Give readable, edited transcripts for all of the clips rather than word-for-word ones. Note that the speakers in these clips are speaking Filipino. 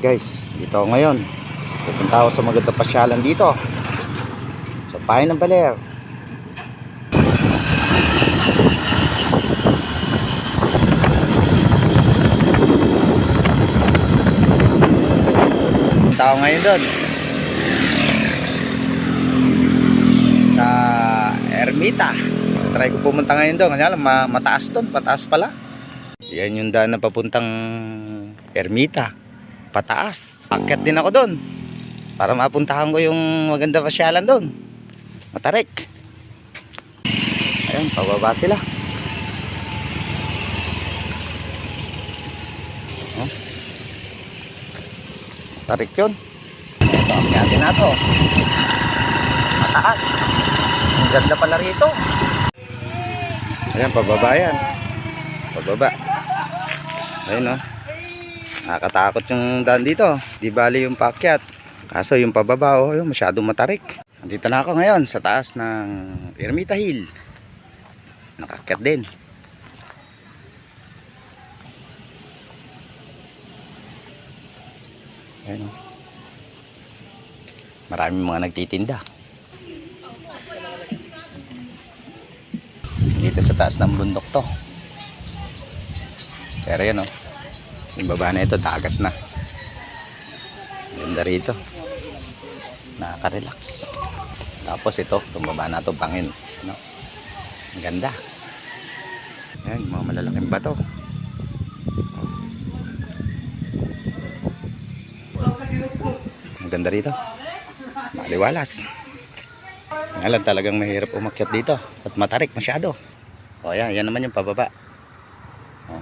Guys, dito ako ngayon. Pupunta ako sa magandang pasyalan dito sa Bayan ng Baler. Pupunta ako ngayon doon sa Ermita. Try ko pumunta ngayon doon. Kanya lang, mataas doon, pataas pala. Yan yung daan na papuntang Ermita, pataas. Akyat din ako doon para mapuntahan ko yung maganda pasyalan doon, Matarik. Ayun, pababa sila. Matarik yun. Ito, akyatin na to. Mataas. Ang ganda pala rito. Ayan, pababa yan. Pababa. Ayun, oh. Nakakatakot yung daan dito. Di bali yung paakyat. Kaso yung pababa, oh, yung masyadong matarik. Nandito na ako ngayon sa taas ng Ermita Hill. Nakakyat din. Ayun, oh. Maraming mga nagtitinda. Dito sa taas ng bundok to. Pero yun, oh. Yung baba na ito, dagat na. Ganda rito. Nakaka-relax. Tapos ito, tumaba na ito, bangin. No? Ang ganda. Ayan, mga malalaking bato. Ang ganda rito. Maliwalas. Ngayon talagang mahirap umakyat dito. At matarik masyado. O yan, yan naman yung pababa. O.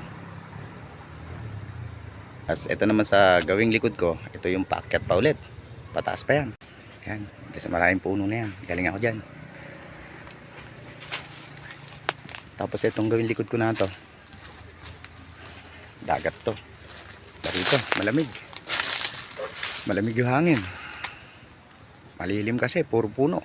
As ito naman sa gawing likod ko, ito yung paakyat pa ulit. Pataas pa yan. Yan, dyan sa maraming puno na yan. Galing ako dyan. Tapos itong gawing likod ko na to, dagat to. Dito, malamig. Malamig yung hangin. Malilim kasi, puro puno.